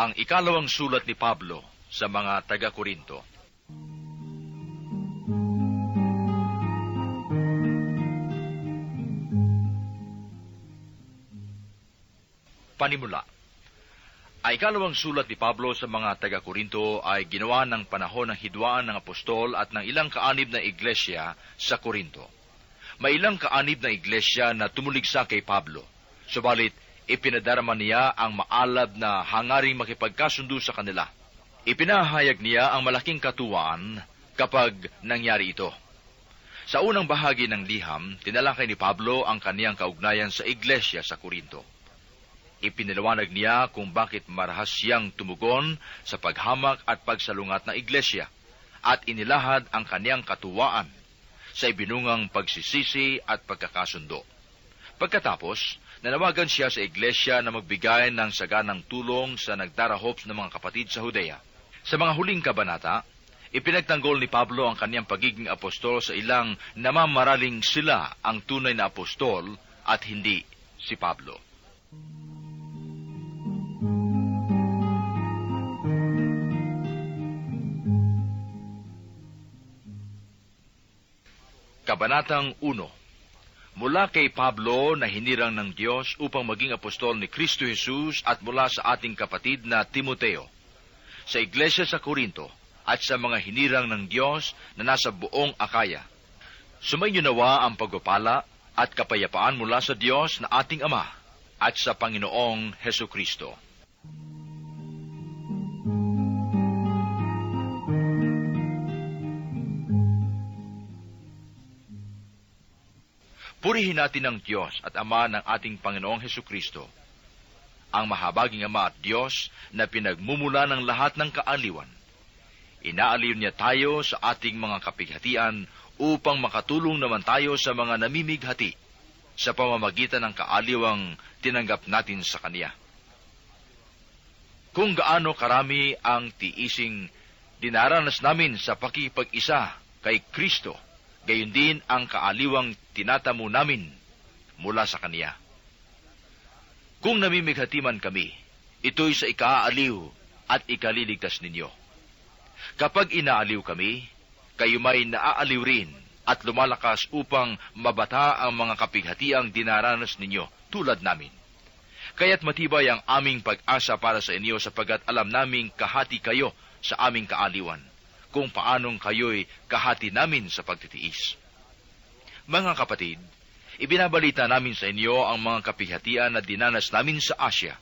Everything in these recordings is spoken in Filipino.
Ang ikalawang sulat ni Pablo sa mga taga-Korinto. Panimula. Ang ikalawang sulat ni Pablo sa mga taga-Korinto ay ginawa ng panahon ng hidwaan ng apostol at ng ilang kaanib na iglesia sa Korinto. May ilang kaanib na iglesia na tumuligsa kay Pablo, subalit ipinadarama niya ang maalab na hangaring makipagkasundo sa kanila. Ipinahayag niya ang malaking katuwaan kapag nangyari ito. Sa unang bahagi ng liham, tinalakay ni Pablo ang kaniyang kaugnayan sa iglesia sa Korinto. Ipinaliwanag niya kung bakit marahas siyang tumugon sa paghamak at pagsalungat ng iglesia, at inilahad ang kaniyang katuwaan sa ibinungang pagsisisi at pagkakasundo. Pagkatapos, nanawagan siya sa iglesia na magbigay ng saganang tulong sa nagdarahops ng mga kapatid sa Judea. Sa mga huling kabanata, ipinagtanggol ni Pablo ang kaniyang pagiging apostol sa ilang namamaraling sila ang tunay na apostol at hindi si Pablo. Kabanatang 1. Mula kay Pablo na hinirang ng Diyos upang maging apostol ni Kristo Jesus at mula sa ating kapatid na Timoteo, sa iglesia sa Korinto at sa mga hinirang ng Diyos na nasa buong Akaya. Sumainyo nawa ang pagpapala at kapayapaan mula sa Diyos na ating Ama at sa Panginoong Hesus Kristo. Purihin natin ang Diyos at Ama ng ating Panginoong Hesus Kristo, ang mahabaging Ama at Diyos na pinagmumula ng lahat ng kaaliwan. Inaaliw niya tayo sa ating mga kapighatian upang makatulong naman tayo sa mga namimighati sa pamamagitan ng kaaliwang tinanggap natin sa Kaniya. Kung gaano karami ang tiising dinaranas namin sa pakikipag-isa kay Kristo, gayon din ang kaaliwang tinatamo namin mula sa Kaniya. Kung namimighati man kami, ito'y sa ikaaliw at ikaliligtas ninyo. Kapag inaaliw kami, kayo may naaaliw rin at lumalakas upang mabata ang mga kapighatiang dinaranas ninyo tulad namin. Kaya't matibay ang aming pag-asa para sa inyo sapagkat alam naming kahati kayo sa aming kaaliwan, kung paanong kayo'y kahati namin sa pagtitiis. Mga kapatid, ibinabalita namin sa inyo ang mga kapighatian na dinanas namin sa Asya.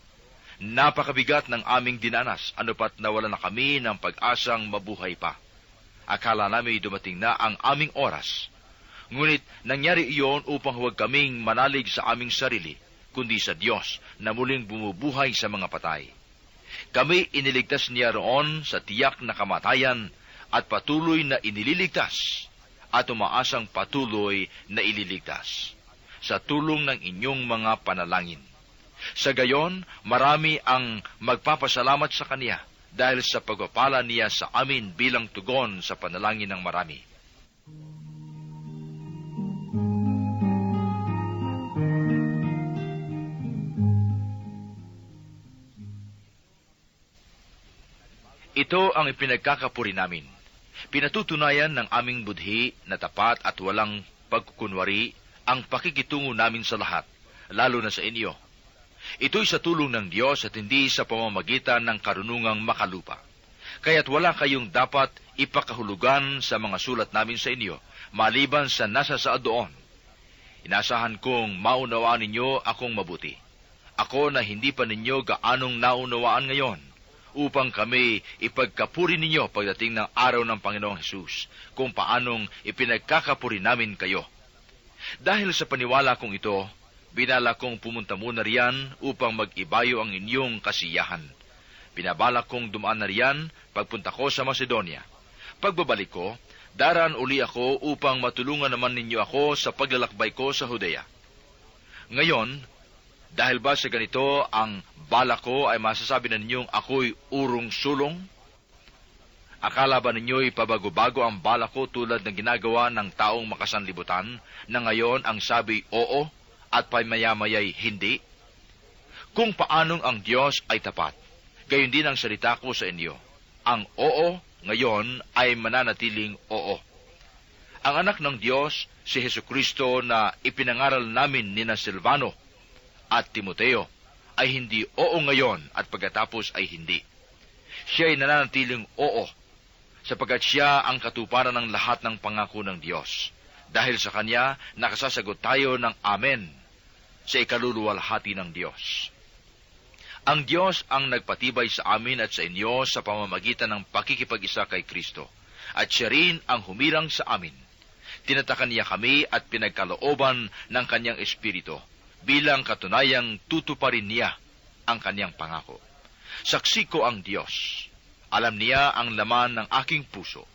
Napakabigat ng aming dinanas, anupat nawala na kami ng pag-asang mabuhay pa. Akala namin dumating na ang aming oras. Ngunit nangyari iyon upang huwag kaming manalig sa aming sarili, kundi sa Diyos na muling bumubuhay sa mga patay. Kami iniligtas niya roon sa tiyak na kamatayan at patuloy na inililigtas at umaasang patuloy na ililigtas sa tulong ng inyong mga panalangin. Sa gayon, marami ang magpapasalamat sa Kaniya dahil sa pagpapala niya sa amin bilang tugon sa panalangin ng marami. Ito ang ipinagkakapuri namin. Pinatutunayan ng aming budhi na tapat at walang pagkukunwari ang pakikitungo namin sa lahat, lalo na sa inyo. Ito'y sa tulong ng Diyos at hindi sa pamamagitan ng karunungang makalupa. Kaya't wala kayong dapat ipakahulugan sa mga sulat namin sa inyo, maliban sa nasa saad doon. Inasahan kong maunawaan ninyo akong mabuti. Ako na hindi pa ninyo gaanong naunawaan ngayon, upang kami ipagkapuri ninyo pagdating ng araw ng Panginoong Hesus, kung paanong ipinagkakapuri namin kayo. Dahil sa paniwala kong ito, binala kong pumunta muna riyan upang mag-ibayo ang inyong kasiyahan. Binabalak kong dumaan na riyan pagpunta ko sa Macedonia. Pagbabalik ko, daraan uli ako upang matulungan naman ninyo ako sa paglalakbay ko sa Judea. Ngayon, dahil ba sa ganito ang bala ko ay masasabi na ninyong ako'y urong-sulong? Akala ba ninyo'y pabago-bago ang bala ko tulad ng ginagawa ng taong makasanlibutan na ngayon ang sabi oo at pamaya-maya'y hindi? Kung paanong ang Diyos ay tapat, Gayon din ang salita ko sa inyo. Ang oo ngayon ay mananatiling oo. Ang anak ng Diyos, si Hesukristo na ipinangaral namin ni Silvano at Timoteo, ay hindi oo ngayon at pagkatapos ay hindi. Siya ay nananatiling oo, sapagkat siya ang katuparan ng lahat ng pangako ng Diyos. Dahil sa Kanya, nakasasagot tayo ng Amen sa ikaluluwalhati ng Diyos. Ang Diyos ang nagpatibay sa amin at sa inyo sa pamamagitan ng pakikipag-isa kay Kristo, at siya rin ang humirang sa amin. Tinatakan niya kami at pinagkalooban ng Kanyang Espiritu, bilang katunayang tutuparin niya ang Kanyang pangako. Saksi ko ang Diyos. Alam niya ang laman ng aking puso.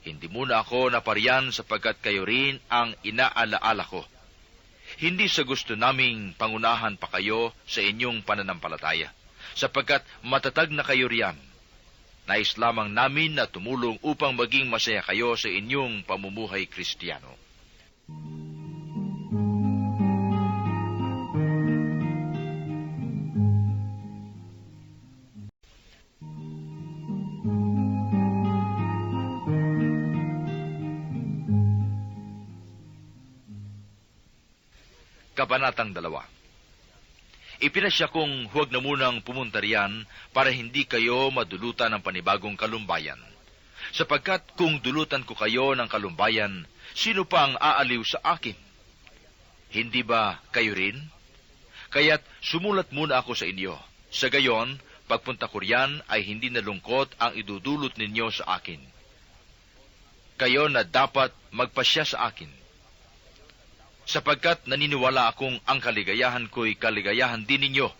Hindi muna ako napariyan sapagkat kayo rin ang inaalaala ko. Hindi sa gusto naming pangunahan pa kayo sa inyong pananampalataya, sapagkat matatag na kayo riyan. Nais lamang namin na tumulong upang maging masaya kayo sa inyong pamumuhay Kristiyano. Kabanatang 2. Ipinasya kong huwag na munang pumunta riyan para hindi kayo madulutan ng panibagong kalumbayan. Sapagkat kung dulutan ko kayo ng kalumbayan, sino pa ang aaliw sa akin? Hindi ba kayo rin? Kaya't sumulat muna ako sa inyo. Sa gayon, pagpunta ko riyan ay hindi na lungkot ang idudulot ninyo sa akin. Kayo na dapat magpasya sa akin. Sapagkat naniniwala akong ang kaligayahan ko'y kaligayahan din ninyo.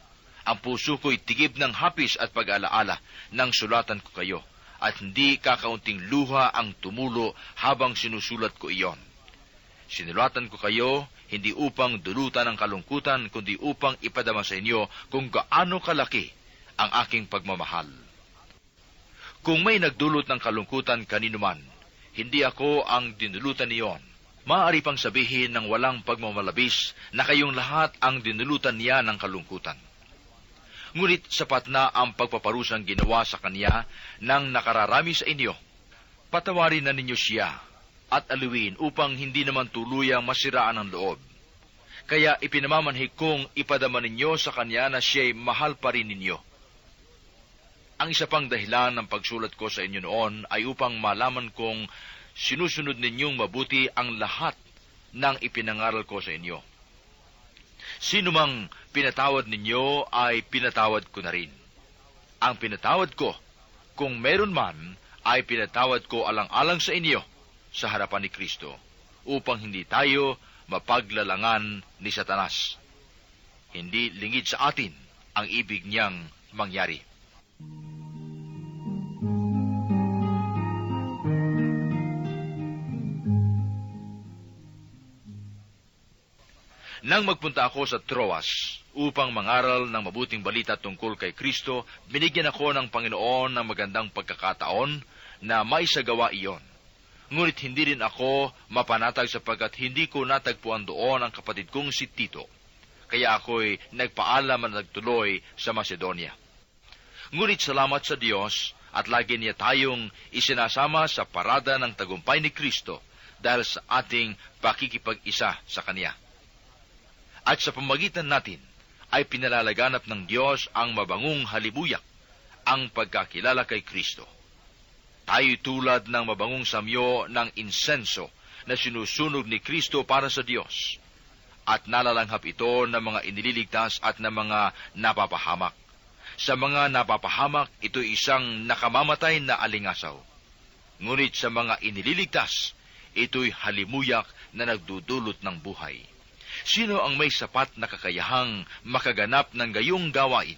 Ang puso ko'y tigib ng hapis at pag-alaala nang sulatan ko kayo, at hindi kakaunting luha ang tumulo habang sinusulat ko iyon. Sinulatan ko kayo, hindi upang dulutan ng kalungkutan, kundi upang ipadama sa inyo kung gaano kalaki ang aking pagmamahal. Kung may nagdulot ng kalungkutan kaninuman, hindi ako ang dinulutan niyon. Maaari pang sabihin ng walang pagmamalabis na kayong lahat ang dinulutan niya ng kalungkutan. Ngunit sapat na ang pagpaparusang ginawa sa kanya nang nakararami sa inyo. Patawarin na ninyo siya at aliwin upang hindi naman tuluyang masiraan ang loob. Kaya ipinamamanhik kong ipadama ninyo sa kanya na siya'y mahal pa rin ninyo. Ang isa pang dahilan ng pagsulat ko sa inyo noon ay upang malaman kong sinusunod ninyong mabuti ang lahat ng ipinangaral ko sa inyo. Sino mang pinatawad ninyo ay pinatawad ko na rin. Ang pinatawad ko, kung meron man, ay pinatawad ko alang-alang sa inyo sa harapan ni Kristo, upang hindi tayo mapaglalangan ni Satanas. Hindi lingid sa atin ang ibig niyang mangyari. Nang magpunta ako sa Troas upang mangaral ng mabuting balita tungkol kay Kristo, binigyan ako ng Panginoon ng magandang pagkakataon na maisagawa iyon. Ngunit hindi rin ako mapanatag sapagkat hindi ko natagpuan doon ang kapatid kong si Tito. Kaya ako'y nagpaalam at nagtuloy sa Macedonia. Ngunit salamat sa Diyos at lagi niya tayong isinasama sa parada ng tagumpay ni Kristo dahil sa ating pakikipag-isa sa Kanya. At sa pamagitan natin ay pinalalaganap ng Diyos ang mabangong halibuyak, ang pagkakilala kay Kristo. Tayo'y tulad ng mabangong samyo ng insenso na sinusunog ni Kristo para sa Diyos, at nalalanghap ito ng mga inililigtas at ng mga napapahamak. Sa mga napapahamak, ito'y isang nakamamatay na alingasaw. Ngunit sa mga inililigtas, ito'y halimuyak na nagdudulot ng buhay. Sino ang may sapat na kakayahang makaganap ng gayong gawain?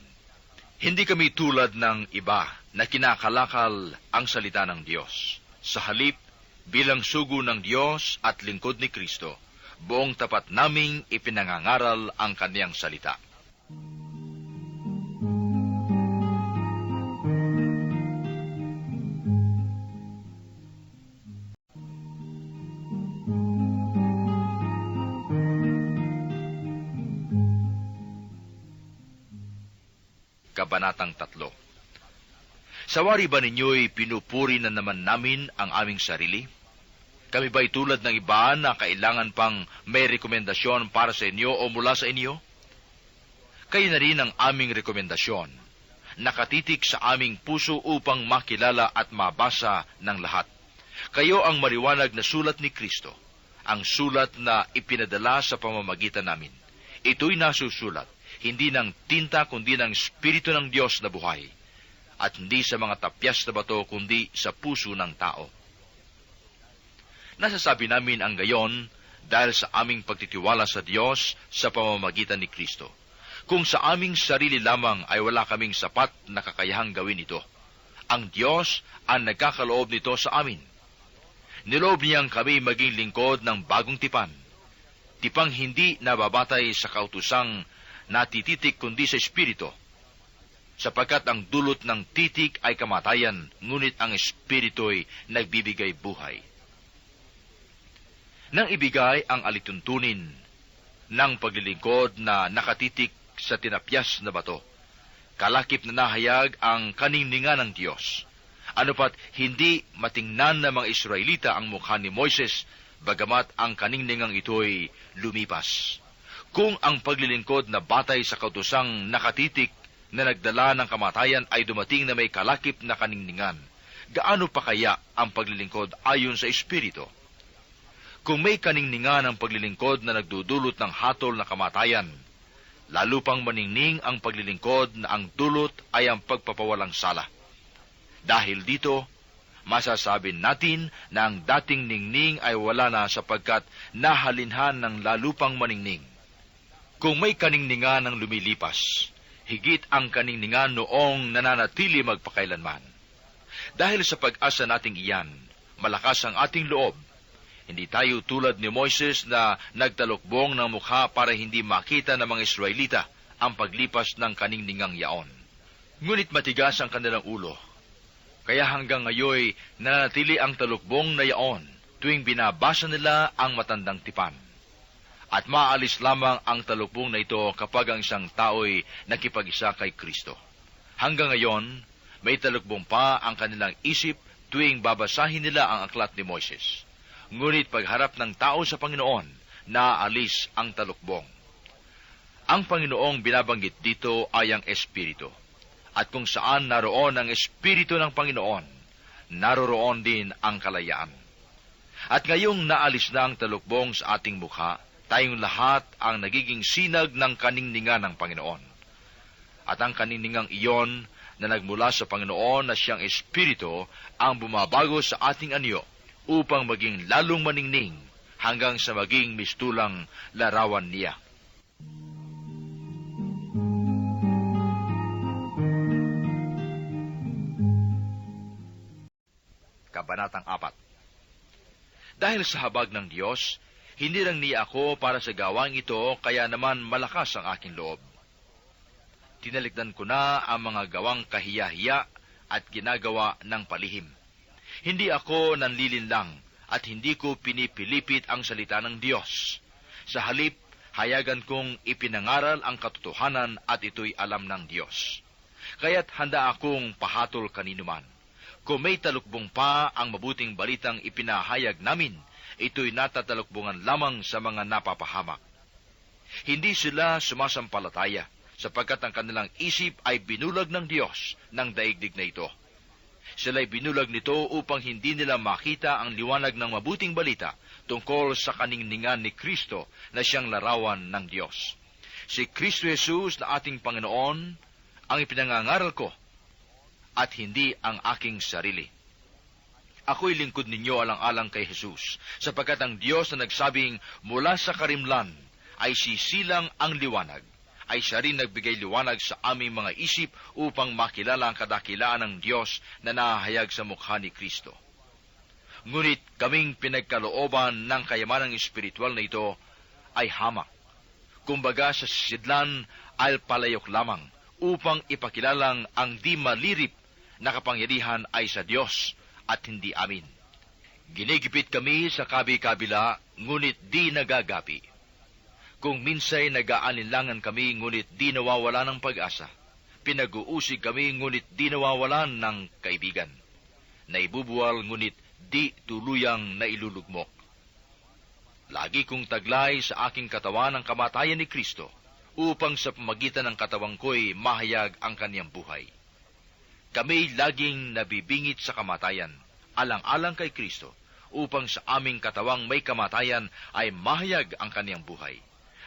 Hindi kami tulad ng iba na kinakalakal ang salita ng Diyos. Sa halip, bilang sugo ng Diyos at lingkod ni Kristo, buong tapat naming ipinangangaral ang Kaniyang salita. Kabanatang 3. Sa wari ba ninyo'y pinupuri na naman namin ang aming sarili? Kami ba'y tulad ng iba na kailangan pang may rekomendasyon para sa inyo o mula sa inyo? Kayo na rin ang aming rekomendasyon, nakatitik sa aming puso upang makilala at mabasa ng lahat. Kayo ang maliwanag na sulat ni Kristo, ang sulat na ipinadala sa pamamagitan namin. Ito'y nasusulat, hindi ng tinta kundi ng Espiritu ng Diyos na buhay, at hindi sa mga tapyas na bato kundi sa puso ng tao. Nasasabi namin ang gayon dahil sa aming pagtitiwala sa Diyos sa pamamagitan ni Kristo. Kung sa aming sarili lamang ay wala kaming sapat na kakayahang gawin ito, ang Diyos ang nagkakaloob nito sa amin. Niloob niyang kami maging lingkod ng bagong tipan, tipang hindi nababatay sa kautusang natititik kundi sa Espiritu, sapagkat ang dulot ng titik ay kamatayan, ngunit ang Espiritu'y nagbibigay buhay. Nang ibigay ang alituntunin ng paglilingkod na nakatitik sa tinapyas na bato, kalakip na nahayag ang kaningningan ng Diyos. Ano pat hindi matingnan ng mga Israelita ang mukha ni Moises, bagamat ang kaningningang ito'y lumipas. Kung ang paglilingkod na batay sa kautusang nakatitik na nagdala ng kamatayan ay dumating na may kalakip na kaningningan, gaano pa kaya ang paglilingkod ayon sa Espiritu? Kung may kaningningan ang paglilingkod na nagdudulot ng hatol na kamatayan, lalo pang maningning ang paglilingkod na ang dulot ay ang pagpapawalang sala. Dahil dito, masasabi natin na ang dating ningning ay wala na sapagkat nahalinhan ng lalo pang maningning. Kung may kaningningan ng lumilipas, higit ang kaningningan noong nananatili magpakailanman. Dahil sa pag-asa nating iyan, malakas ang ating loob. Hindi tayo tulad ni Moises na nagtalukbong ng mukha para hindi makita ng mga Israelita ang paglipas ng kaningningang yaon. Ngunit matigas ang kanilang ulo, kaya hanggang ngayon nananatili ang talukbong na yaon tuwing binabasa nila ang matandang tipan. At maalis lamang ang talukbong na ito kapag ang isang tao'y nakipag-isa kay Kristo. Hanggang ngayon, may talukbong pa ang kanilang isip tuwing babasahin nila ang aklat ni Moises. Ngunit pagharap ng tao sa Panginoon, naalis ang talukbong. Ang Panginoong binabanggit dito ay ang Espiritu. At kung saan naroon ang Espiritu ng Panginoon, naroroon din ang kalayaan. At ngayong naalis na ang talukbong sa ating mukha, tayong lahat ang nagiging sinag ng kaningningan ng Panginoon. At ang kaningningang iyon na nagmula sa Panginoon na siyang Espiritu ang bumabago sa ating anyo, upang maging lalong maningning hanggang sa maging mistulang larawan niya. Kabanatang 4. Dahil sa habag ng Diyos, hindi lang niya ako para sa gawang ito, kaya naman malakas ang aking loob. Tinalikdan ko na ang mga gawang kahiya-hiya at ginagawa ng palihim. Hindi ako nanlilinlang at hindi ko pinipilipit ang salita ng Diyos. Sa halip, hayagan kong ipinangaral ang katotohanan at ito'y alam ng Diyos. Kaya't handa akong pahatol kaninuman. Kung may talukbong pa ang mabuting balitang ipinahayag namin, ito'y natatalukbungan lamang sa mga napapahamak. Hindi sila sumasampalataya, sapagkat ang kanilang isip ay binulag ng Diyos ng daigdig na ito. Sila'y binulag nito upang hindi nila makita ang liwanag ng mabuting balita tungkol sa kaningningan ni Kristo na siyang larawan ng Diyos. Si Kristo Jesus na ating Panginoon ang ipinangangaral ko at hindi ang aking sarili. Ako'y lingkod ninyo alang-alang kay Jesus, sapagkat ang Diyos na nagsabing mula sa karimlan ay sisilang ang liwanag, ay siya rin nagbigay liwanag sa aming mga isip upang makilala ang kadakilaan ng Diyos na nahahayag sa mukha ni Kristo. Ngunit kaming pinagkalooban ng kayamanang espiritual na ito ay hamak. Kumbaga sa sidlan ay palayok lamang upang ipakilalang ang di malirip na kapangyarihan ay sa Diyos at hindi amin. Ginigipit kami sa kabi-kabila, ngunit di nagagapi. Kung minsay nag-aalinlangan kami, ngunit di nawawala ng pag-asa. pinag-uusig kami ngunit di nawawalan ng kaibigan. Naibubuwal ngunit di tuluyang nailulugmok. Lagi kong taglay sa aking katawan ang kamatayan ni Kristo, upang sa pamagitan ng katawang ko'y mahayag ang kaniyang buhay. Kami laging nabibingit sa kamatayan, alang-alang kay Kristo, upang sa aming katawang may kamatayan ay mahayag ang kaniyang buhay.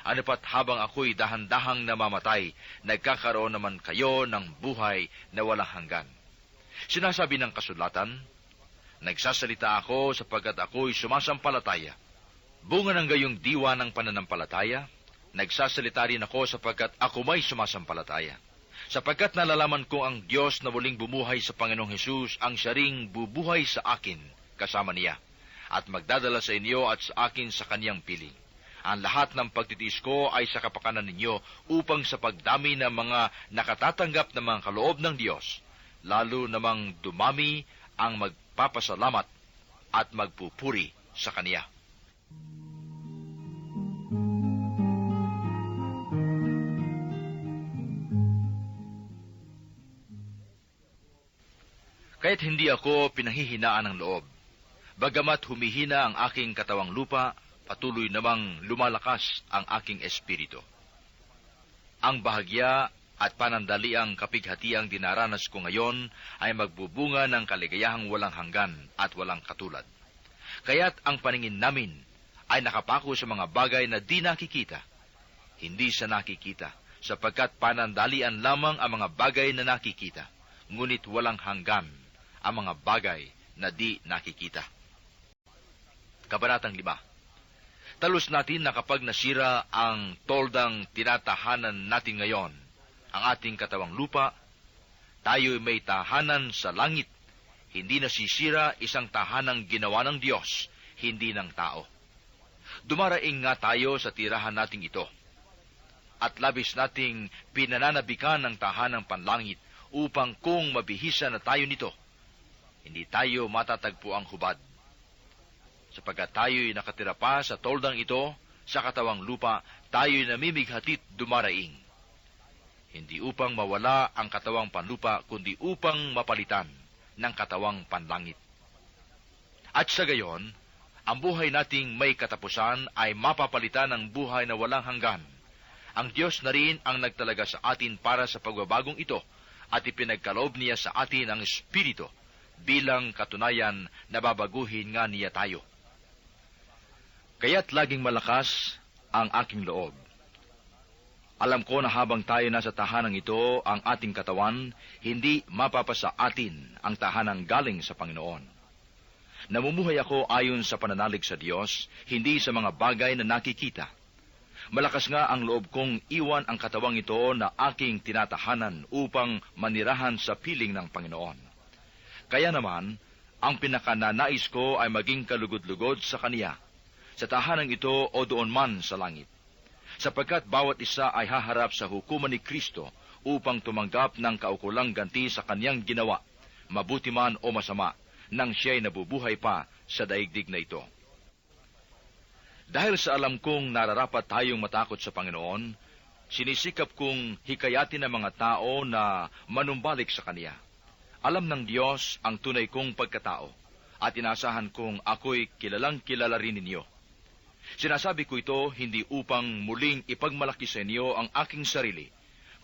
Ano pat habang ako'y dahan-dahang namamatay, nagkakaroon naman kayo ng buhay na walang hanggan. Sinasabi ng kasulatan, nagsasalita ako sapagkat ako'y sumasampalataya. Bunga ng gayong diwa ng pananampalataya, nagsasalita rin ako sapagkat ako may sumasampalataya. Sapagkat nalalaman ko ang Diyos na muling bumuhay sa Panginoong Hesus ang siya ring bubuhay sa akin kasama niya, at magdadala sa inyo at sa akin sa kaniyang piling. Ang lahat ng pagtitiis ko ay sa kapakanan ninyo upang sa pagdami ng mga nakatatanggap ng mga kaloob ng Diyos, lalo namang dumami ang magpapasalamat at magpupuri sa Kaniya. Kaya't hindi ako pinahihinaan ng loob. Bagamat humihina ang aking katawang lupa, patuloy namang lumalakas ang aking espiritu. Ang bahagya at panandaliang kapighatiang dinaranas ko ngayon ay magbubunga ng kaligayahang walang hanggan at walang katulad. Kaya't ang paningin namin ay nakapako sa mga bagay na di nakikita, hindi sa nakikita, sapagkat panandalian lamang ang mga bagay na nakikita, ngunit walang hanggan ang mga bagay na di nakikita. Kabanatang 5. Talos natin na kapag nasira ang toldang tinatahanan natin ngayon, ang ating katawang lupa, tayo may tahanan sa langit, hindi nasisira, isang tahanang ginawa ng Diyos, hindi ng tao. Dumaraing nga tayo sa tirahan nating ito, at labis nating pinananabikan ng tahanang panlangit upang kung mabihisa na tayo nito, hindi tayo matatagpo ang hubad. Sapagkat tayo'y nakatira pa sa toldang ito, sa katawang lupa, tayo'y namimighatit dumaraing. Hindi upang mawala ang katawang panlupa, kundi upang mapalitan ng katawang panlangit. At sa gayon, ang buhay nating may katapusan ay mapapalitan ng buhay na walang hanggan. Ang Diyos na rin ang nagtalaga sa atin para sa pagbabagong ito, at ipinagkaloob niya sa atin ang Espiritu, bilang katunayan na babaguhin nga niya tayo. Kaya't laging malakas ang aking loob. Alam ko na habang tayo nasa tahanang ito, ang ating katawan, hindi mapapasa atin ang tahanang galing sa Panginoon. Namumuhay ako ayon sa pananalig sa Diyos, hindi sa mga bagay na nakikita. Malakas nga ang loob kong iwan ang katawang ito na aking tinatahanan upang manirahan sa piling ng Panginoon. Kaya naman, ang pinakananais ko ay maging kalugod-lugod sa Kaniya, sa tahanang ito o doon man sa langit. Sapagkat bawat isa ay haharap sa hukuman ni Kristo upang tumanggap ng kaukulang ganti sa Kaniyang ginawa, mabuti man o masama, nang siya'y nabubuhay pa sa daigdig na ito. Dahil sa alam kong nararapat tayong matakot sa Panginoon, sinisikap kong hikayatin ang mga tao na manumbalik sa Kaniya. Alam ng Diyos ang tunay kong pagkatao, at inasahan kong ako'y kilalang kilala rin ninyo. Sinasabi ko ito hindi upang muling ipagmalaki sa inyo ang aking sarili,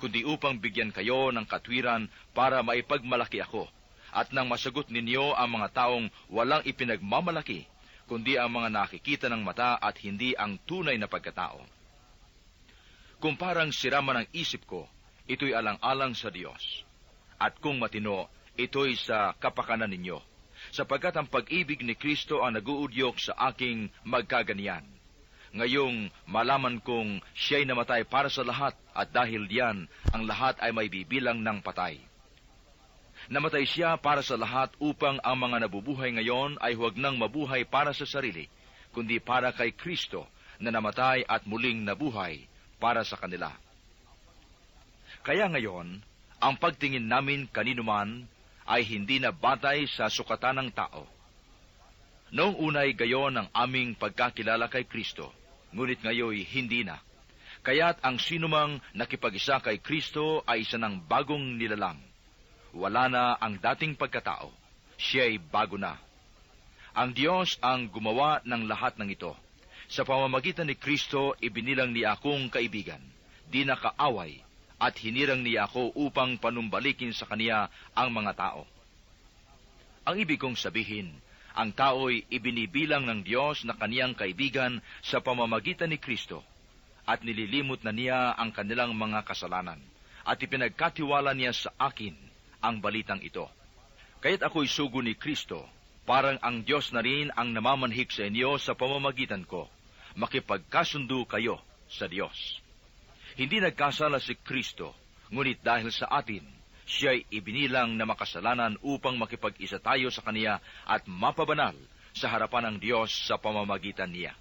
kundi upang bigyan kayo ng katwiran para maipagmalaki ako, at nang masagot ninyo ang mga taong walang ipinagmamalaki, kundi ang mga nakikita ng mata at hindi ang tunay na pagkatao. Kung parang siraman ang isip ko, ito'y alang-alang sa Diyos. At kung matino, ito'y sa kapakanan ninyo, sapagkat ang pag-ibig ni Kristo ang naguudyok sa aking magkaganiyan. Ngayong malaman kong siya'y namatay para sa lahat, at dahil diyan, ang lahat ay may bibilang ng patay. Namatay siya para sa lahat upang ang mga nabubuhay ngayon ay huwag nang mabuhay para sa sarili, kundi para kay Kristo na namatay at muling nabuhay para sa kanila. Kaya ngayon, ang pagtingin namin kanino man ay hindi na batay sa sukatan ng tao. Noong unay gayon ang aming pagkakilala kay Kristo, ngunit ngayoy hindi na. Kaya't ang sinumang nakipag-isa kay Kristo ay isa ng bagong nilalang. Wala na ang dating pagkatao. Siya'y bago na. Ang Diyos ang gumawa ng lahat ng ito. Sa pamamagitan ni Kristo, ibinilang niya akong kaibigan, di na kaaway, at hinirang niya ako upang panumbalikin sa Kaniya ang mga tao. Ang ibig kong sabihin, ang tao'y ibinibilang ng Diyos na Kaniyang kaibigan sa pamamagitan ni Kristo, at nililimot na niya ang kanilang mga kasalanan, at ipinagkatiwala niya sa akin ang balitang ito. Kaya't ako'y sugo ni Kristo, parang ang Diyos na rin ang namamanhik sa inyo sa pamamagitan ko. Makipagkasundo kayo sa Diyos. Hindi nagkasala si Kristo, ngunit dahil sa atin, siya'y ibinilang na makasalanan upang makipag-isa tayo sa Kaniya at mapabanal sa harapan ng Diyos sa pamamagitan niya.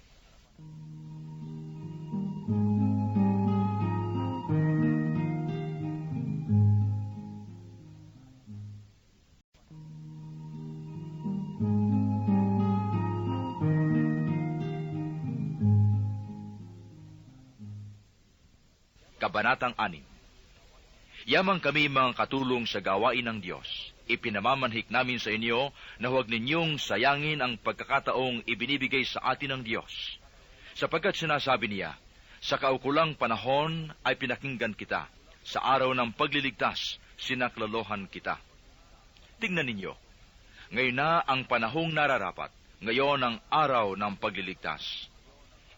Kabanatang 6. Yamang kami mga katulong sa gawain ng Diyos, ipinamamanhik namin sa inyo na huwag ninyong sayangin ang pagkakataong ibinibigay sa atin ng Diyos. Sapagkat sinasabi niya, sa kaukulang panahon ay pinakinggan kita, sa araw ng pagliligtas, sinaklalohan kita. Tingnan ninyo, ngayon na ang panahong nararapat, ngayon ang araw ng pagliligtas.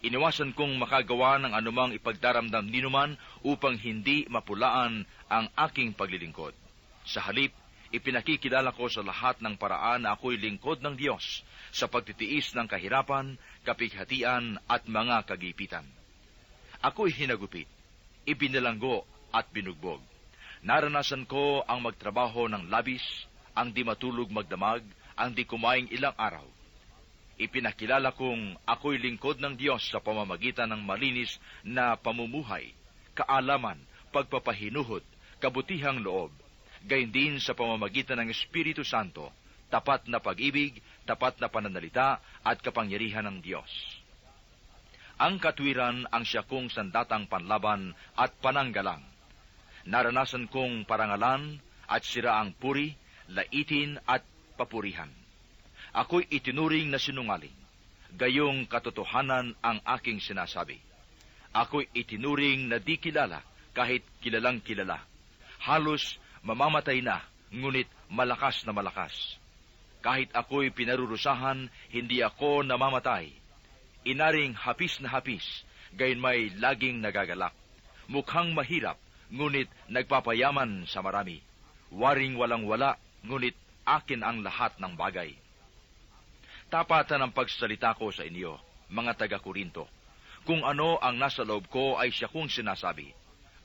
Iniwasan kong makagawa ng anumang ipagdaramdam ninuman upang hindi mapulaan ang aking paglilingkod. Sa halip, ipinakikilala ko sa lahat ng paraan na ako'y lingkod ng Diyos sa pagtitiis ng kahirapan, kapighatian at mga kagipitan. Ako'y hinagupit, ibinilanggo at binugbog. Naranasan ko ang magtrabaho ng labis, ang di matulog magdamag, ang di kumaing ilang araw. Ipinakilala kong ako'y lingkod ng Diyos sa pamamagitan ng malinis na pamumuhay, kaalaman, pagpapahinuhod, kabutihang loob, gayon din sa pamamagitan ng Espiritu Santo, tapat na pag-ibig, tapat na pananalita, at kapangyarihan ng Diyos. Ang katwiran ang siya kong sandatang panlaban at pananggalang. Naranasan kong parangalan at siraang puri, laitin at papurihan. Ako'y itinuring na sinungaling, gayong katotohanan ang aking sinasabi. Ako'y itinuring na di kilala kahit kilalang kilala. Halos mamamatay na, ngunit malakas na malakas. Kahit ako'y pinarurusahan, hindi ako namamatay. Inaring hapis na hapis, gayon may laging nagagalak. Mukhang mahirap, ngunit nagpapayaman sa marami. Waring walang-wala, ngunit akin ang lahat ng bagay. Tapatan ang pagsalita ko sa inyo, mga taga-Korinto. Kung ano ang nasa loob ko ay siya kong sinasabi.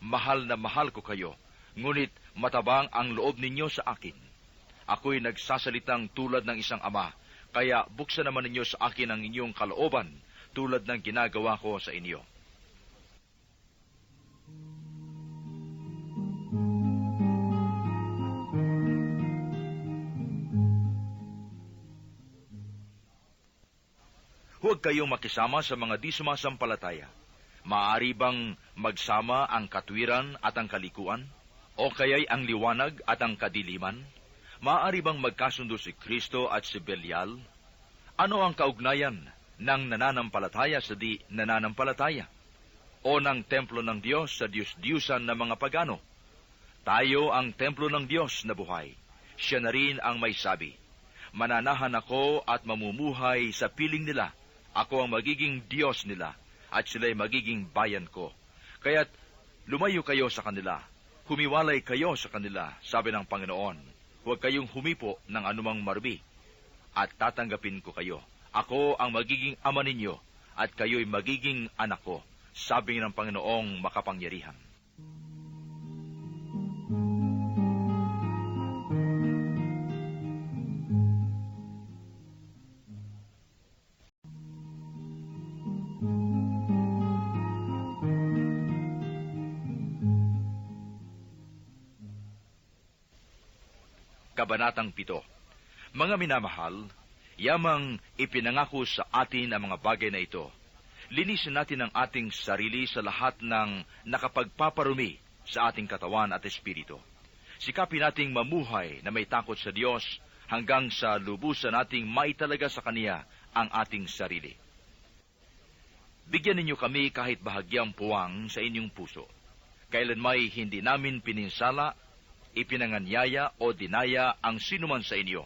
Mahal na mahal ko kayo, ngunit matabang ang loob ninyo sa akin. Ako'y nagsasalitang tulad ng isang ama, kaya buksan naman ninyo sa akin ang inyong kalooban, tulad ng ginagawa ko sa inyo. Huwag kayong makisama sa mga di sumasampalataya. Maaari bang magsama ang katwiran at ang kalikuan? O kaya'y ang liwanag at ang kadiliman? Maaari bang magkasundo si Kristo at si Belial? Ano ang kaugnayan ng nananampalataya sa di nananampalataya? O ng templo ng Diyos sa Diyos-Diyusan na mga pagano? Tayo ang templo ng Diyos na buhay. Siya na rin ang may sabi, mananahan ako at mamumuhay sa piling nila. Ako ang magiging Diyos nila, at sila'y magiging bayan ko. Kaya't lumayo kayo sa kanila, humiwalay kayo sa kanila, sabi ng Panginoon. Huwag kayong humipo ng anumang marbi, at tatanggapin ko kayo. Ako ang magiging ama ninyo, at kayo'y magiging anak ko, sabi ng Panginoong makapangyarihan. Kabanatang 7. Mga minamahal, yamang ipinangako sa atin ang mga bagay na ito. Linisin natin ang ating sarili sa lahat ng nakapagpaparumi sa ating katawan at espiritu. Sikapin nating mamuhay na may takot sa Diyos hanggang sa lubusan nating maitalaga sa Kaniya ang ating sarili. Bigyan ninyo kami kahit bahagyang puwang sa inyong puso. Kailanmay hindi namin pininsala, ipinanganyaya o dinaya ang sinuman sa inyo.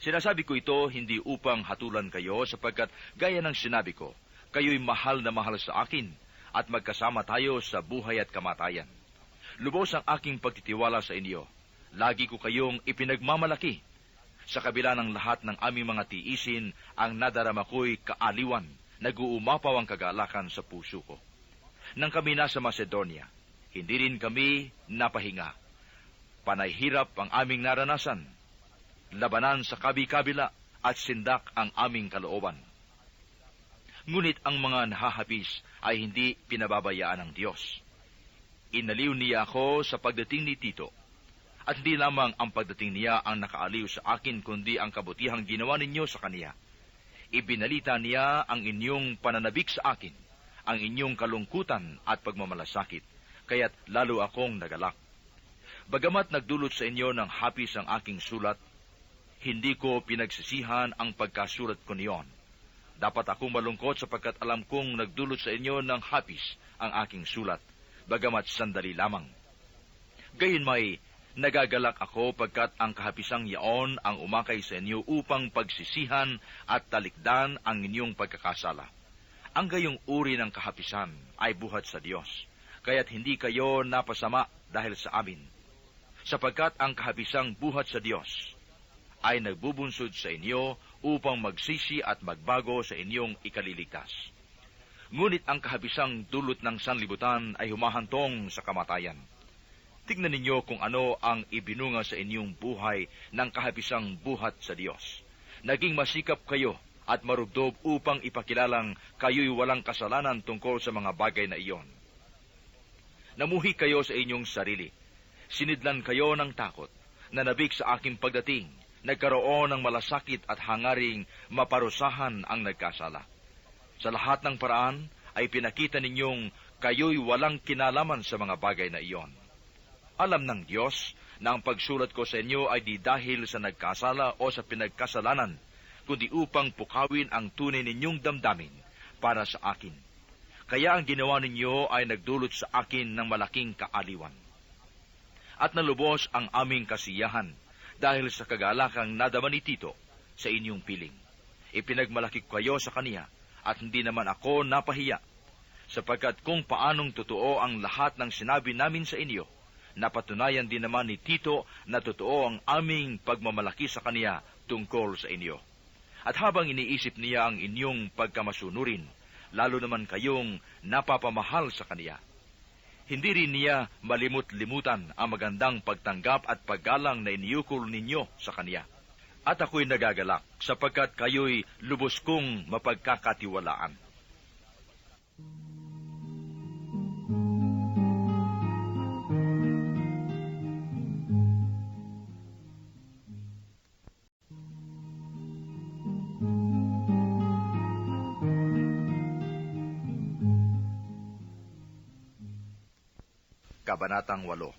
Sinasabi ko ito hindi upang hatulan kayo sapagkat gaya ng sinabi ko, kayo'y mahal na mahal sa akin at magkasama tayo sa buhay at kamatayan. Lubos ang aking pagtitiwala sa inyo. Lagi ko kayong ipinagmamalaki. Sa kabila ng lahat ng aming mga tiisin, ang nadarama ko'y kaaliwan, nag-uumapaw ang kagalakan sa puso ko. Nang kami nasa Macedonia, hindi rin kami napahinga. Panay hirap ang aming naranasan. Labanan sa kabi-kabila at sindak ang aming kalooban. Ngunit ang mga nahahapis ay hindi pinababayaan ng Diyos. Inaliw niya ako sa pagdating ni Tito, at hindi lamang ang pagdating niya ang nakaaliw sa akin, kundi ang kabutihang ginawa ninyo sa kaniya. Ibinalita niya ang inyong pananabik sa akin, ang inyong kalungkutan at pagmamalasakit, kaya't lalo akong nagalak. Bagamat nagdulot sa inyo ng hapis ang aking sulat, hindi ko pinagsisihan ang pagkasulat ko niyon. Dapat akong malungkot sapagkat alam kong nagdulot sa inyo ng hapis ang aking sulat, bagamat sandali lamang. Gayunmay, nagagalak ako pagkat ang kahapisang yaon ang umakay sa inyo upang pagsisihan at talikdan ang inyong pagkakasala. Ang gayong uri ng kahapisan ay buhat sa Diyos, kaya't hindi kayo napasama dahil sa amin. Sapagkat ang kahapisang buhat sa Diyos ay nagbubunsod sa inyo upang magsisi at magbago sa inyong ikaliligtas. Ngunit ang kahabisang dulot ng sanlibutan ay humahantong sa kamatayan. Tignan ninyo kung ano ang ibinunga sa inyong buhay ng kahabisang buhat sa Diyos. Naging masikap kayo at marugdog upang ipakilalang kayo'y walang kasalanan tungkol sa mga bagay na iyon. Namuhi kayo sa inyong sarili. Sinidlan kayo ng takot, nanabik sa aking pagdating. Nagkaroon ng malasakit at hangaring maparusahan ang nagkasala. Sa lahat ng paraan ay pinakita ninyong kayo'y walang kinalaman sa mga bagay na iyon. Alam ng Diyos na ang pagsulat ko sa inyo ay di dahil sa nagkasala o sa pinagkasalanan, kundi upang pukawin ang tunay ninyong damdamin para sa akin. Kaya ang ginawa ninyo ay nagdulot sa akin ng malaking kaaliwan. At nalubos ang aming kasiyahan, dahil sa kagalakang nadama ni Tito sa inyong piling. Ipinagmalaki ko kayo sa kaniya, at hindi naman ako napahiya, sapagkat kung paanong totoo ang lahat ng sinabi namin sa inyo, napatunayan din naman ni Tito na totoo ang aming pagmamalaki sa kaniya tungkol sa inyo. At habang iniisip niya ang inyong pagkamasunurin, lalo naman kayong napapamahal sa kaniya. Hindi rin niya malimut-limutan ang magandang pagtanggap at paggalang na iniukol ninyo sa kaniya. At ako'y nagagalak sapagkat kayo'y lubos kong mapagkakatiwalaan. Kabanatang 8.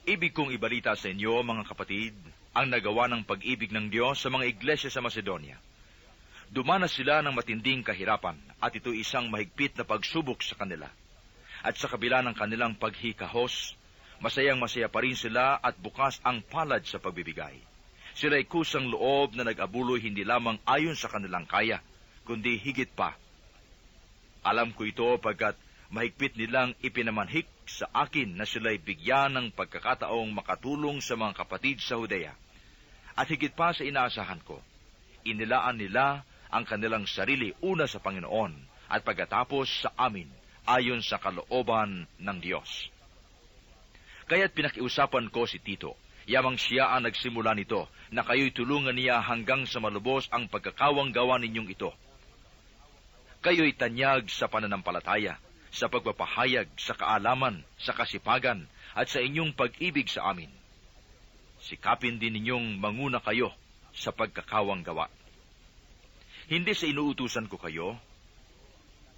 Ibig kong ibalita sa inyo, mga kapatid, ang nagawa ng pag-ibig ng Diyos sa mga iglesia sa Macedonia. Dumanas sila ng matinding kahirapan at ito isang mahigpit na pagsubok sa kanila. At sa kabila ng kanilang paghikahos, masayang-masaya pa rin sila at bukas ang palad sa pagbibigay. Sila'y kusang loob na nag-abuloy hindi lamang ayon sa kanilang kaya, kundi higit pa. Alam ko ito pagkat mahigpit nilang ipinamanhik sa akin na sila'y bigyan ng pagkakataong makatulong sa mga kapatid sa Judea. At higit pa sa inaasahan ko, inilaan nila ang kanilang sarili una sa Panginoon at pagkatapos sa amin ayon sa kalooban ng Diyos. Kaya't pinakiusapan ko si Tito, yamang siya ang nagsimula nito, na kayo'y tulungan niya hanggang sa malubos ang pagkakawang gawa ninyong ito. Kayo'y tanyag sa pananampalataya, sa pagpapahayag, sa kaalaman, sa kasipagan, at sa inyong pag-ibig sa amin. Sikapin din ninyong manguna kayo sa pagkakawang gawa. Hindi sa inuutusan ko kayo.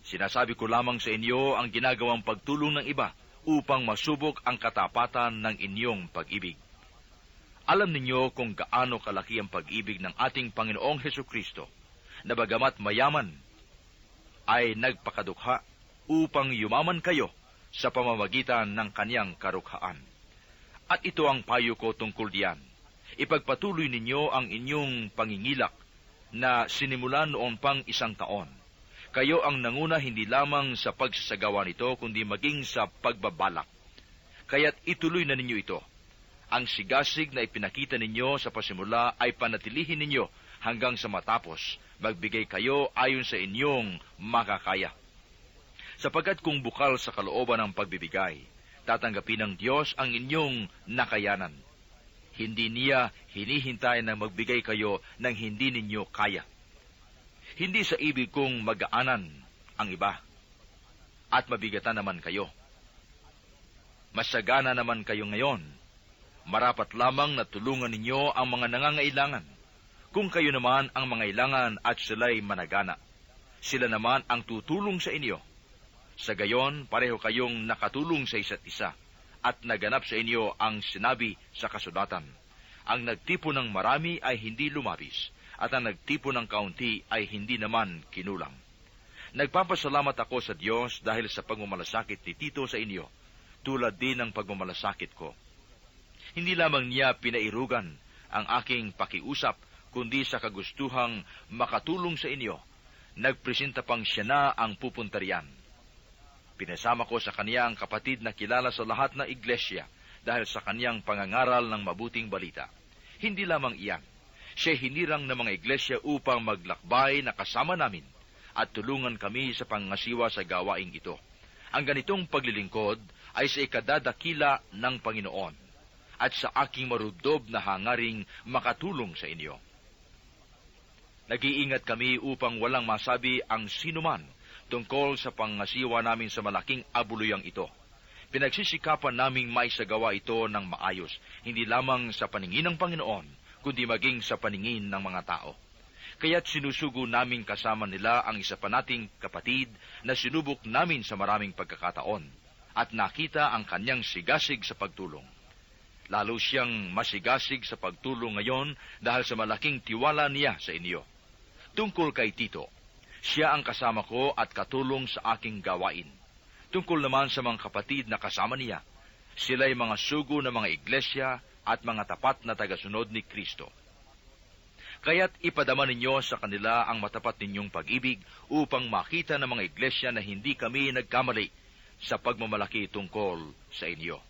Sinasabi ko lamang sa inyo ang ginagawang pagtulong ng iba upang masubok ang katapatan ng inyong pag-ibig. Alam ninyo kung gaano kalaki ang pag-ibig ng ating Panginoong Hesukristo, na bagamat mayaman, ay nagpakadukha upang yumaman kayo sa pamamagitan ng kaniyang karukhaan. At ito ang payo ko tungkol diyan. Ipagpatuloy ninyo ang inyong pangingilak na sinimulan noon pang 1 taon. Kayo ang nanguna hindi lamang sa pagsasagawa nito, kundi maging sa pagbabalak. Kaya't ituloy na ninyo ito. Ang sigasig na ipinakita ninyo sa pasimula ay panatilihin ninyo hanggang sa matapos. Magbigay kayo ayon sa inyong makakaya. Sapagkat kung bukal sa kalooban ng pagbibigay, tatanggapin ng Diyos ang inyong nakayanan. Hindi niya hinihintay na magbigay kayo ng hindi ninyo kaya. Hindi sa ibig kong magaanan ang iba, at mabigatan naman kayo. Masagana naman kayo ngayon. Marapat lamang na tulungan ninyo ang mga nangangailangan. Kung kayo naman ang mangailangan at sila'y managana, sila naman ang tutulong sa inyo. Sa gayon, pareho kayong nakatulong sa isa't isa, at naganap sa inyo ang sinabi sa kasulatan. Ang nagtipo ng marami ay hindi lumabis, at ang nagtipo ng kaunti ay hindi naman kinulang. Nagpapasalamat ako sa Diyos dahil sa pagmamalasakit ni Tito sa inyo, tulad din ng pagmamalasakit ko. Hindi lamang niya pinairugan ang aking pakiusap, kundi sa kagustuhang makatulong sa inyo, nagpresenta pang siya na ang pupunta riyan. Pinasama ko sa kaniya ang kapatid na kilala sa lahat ng iglesia dahil sa kaniyang pangangaral ng mabuting balita. Hindi lamang iyan, siya hinirang ng mga iglesia upang maglakbay na kasama namin at tulungan kami sa pangasiwa sa gawaing ito. Ang ganitong paglilingkod ay sa ikadadakila ng Panginoon at sa aking marubdob na hangaring makatulong sa inyo. Nag-iingat kami upang walang masabi ang sinuman tungkol sa pangasiwa namin sa malaking abuluyang ito. Pinagsisikapan naming maisagawa ito ng maayos, hindi lamang sa paningin ng Panginoon, kundi maging sa paningin ng mga tao. Kaya't sinusugo namin kasama nila ang isa pa nating kapatid na sinubok namin sa maraming pagkakataon, at nakita ang kanyang sigasig sa pagtulong. Lalo siyang masigasig sa pagtulong ngayon dahil sa malaking tiwala niya sa inyo. Tungkol kay Tito, siya ang kasama ko at katulong sa aking gawain. Tungkol naman sa mga kapatid na kasama niya, sila'y mga sugo ng mga iglesia at mga tapat na tagasunod ni Kristo. Kaya't ipadama ninyo sa kanila ang matapat ninyong pag-ibig upang makita ng mga iglesia na hindi kami nagkamali sa pagmamalaki tungkol sa inyo.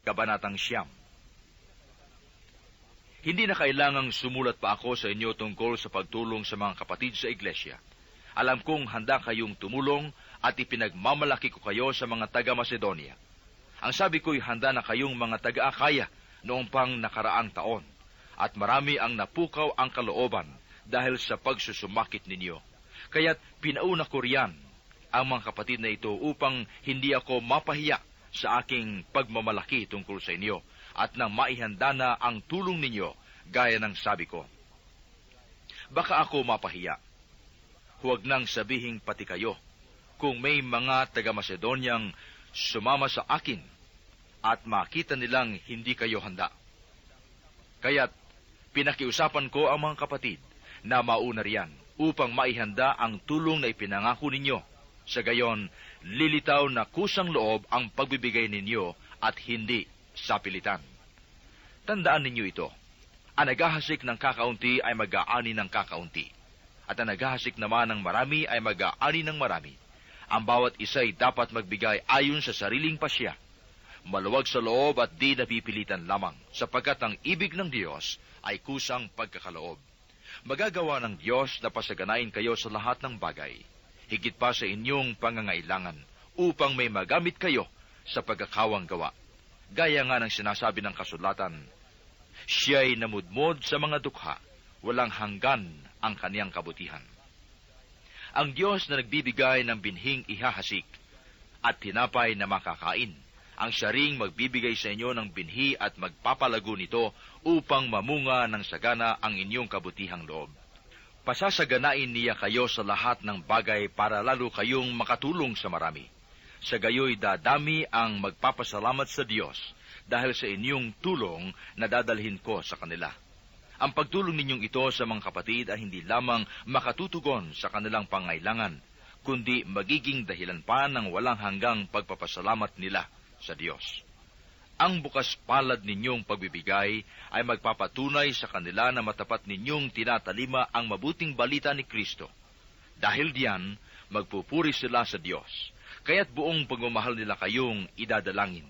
Kabanatang 9. Hindi na kailangang sumulat pa ako sa inyo tungkol sa pagtulong sa mga kapatid sa iglesia. Alam kong handa kayong tumulong at ipinagmamalaki ko kayo sa mga taga-Macedonia. Ang sabi ko'y handa na kayong mga taga-Akaya noong pang nakaraang taon, at marami ang napukaw ang kalooban dahil sa pagsusumakit ninyo. Kaya't pinauna ko riyan ang mga kapatid na ito upang hindi ako mapahiya sa aking pagmamalaki tungkol sa inyo, at nang maihanda na ang tulong ninyo, gaya ng sabi ko. Baka ako mapahiya. Huwag nang sabihing pati kayo, kung may mga taga-Macedonyang sumama sa akin, at makita nilang hindi kayo handa. Kaya't pinakiusapan ko ang mga kapatid na mauna riyan, upang maihanda ang tulong na ipinangako ninyo. Sa gayon, lilitaw na kusang loob ang pagbibigay ninyo at hindi sa pilitan. Tandaan ninyo ito, ang naghahasik ng kakaunti ay mag-aani ng kakaunti, at ang naghahasik naman ng marami ay mag-aani ng marami. Ang bawat isa'y dapat magbigay ayon sa sariling pasya, maluwag sa loob at di napipilitan lamang, sapagkat ang ibig ng Diyos ay kusang pagkakaloob. Magagawa ng Diyos na pasaganain kayo sa lahat ng bagay, higit pa sa inyong pangangailangan, upang may magamit kayo sa pagkakawang gawa. Gaya nga ng sinasabi ng kasulatan, siya'y namudmod sa mga dukha, walang hanggan ang kaniyang kabutihan. Ang Diyos na nagbibigay ng binhing ihahasik at tinapay na makakain, ang siya ring magbibigay sa inyo ng binhi at magpapalago nito upang mamunga ng sagana ang inyong kabutihang loob. Pasasaganain niya kayo sa lahat ng bagay para lalo kayong makatulong sa marami. Sa gayoy dadami ang magpapasalamat sa Diyos dahil sa inyong tulong na dadalhin ko sa kanila. Ang pagtulong ninyong ito sa mga kapatid ay hindi lamang makatutugon sa kanilang pangailangan, kundi magiging dahilan pa ng walang hanggang pagpapasalamat nila sa Diyos. Ang bukas palad ninyong pagbibigay ay magpapatunay sa kanila na matapat ninyong tinatalima ang mabuting balita ni Kristo. Dahil diyan, magpupuri sila sa Diyos, kaya't buong pagmamahal nila kayong idadalangin,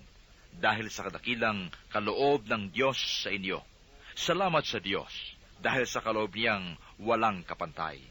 dahil sa kadakilang kaloob ng Diyos sa inyo. Salamat sa Diyos, dahil sa kaloob niyang walang kapantay.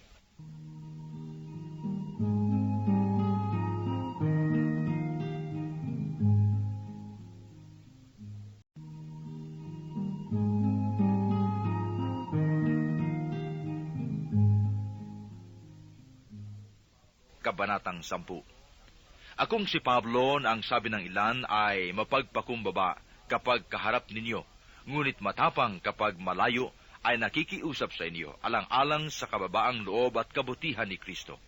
Kabanatang 10. Akong si Pablo na ang sabi ng ilan ay mapagpakumbaba kapag kaharap ninyo, ngunit matapang kapag malayo ay nakikiusap sa inyo, alang-alang sa kababaang loob at kabutihan ni Kristo.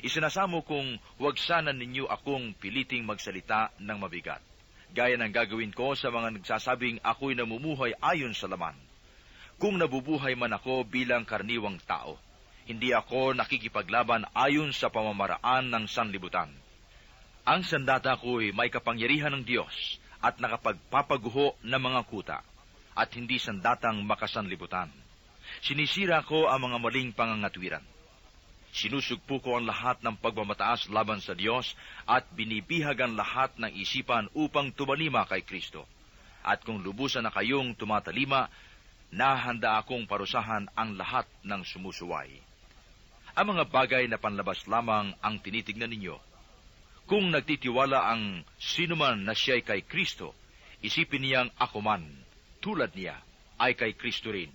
Isinasamo kong huwag sana ninyo akong piliting magsalita ng mabigat, gaya ng gagawin ko sa mga nagsasabing ako'y namumuhay ayon sa laman. Kung nabubuhay man ako bilang karniwang tao, hindi ako nakikipaglaban ayon sa pamamaraan ng sanlibutan. Ang sandata ko'y may kapangyarihan ng Diyos at nakapagpapaguho ng mga kuta, at hindi sandatang makasanlibutan. Sinisira ko ang mga maling pangangatwiran. Sinusugpo ko ang lahat ng pagmamataas laban sa Diyos at binibihag ang lahat ng isipan upang tumalima kay Kristo. At kung lubusan na kayong tumatalima, nahanda akong parusahan ang lahat ng sumusuway. Ang mga bagay na panlabas lamang ang tinitignan ninyo. Kung nagtitiwala ang sinuman na siya'y kay Kristo, isipin niyang ako man, tulad niya, ay kay Kristo rin.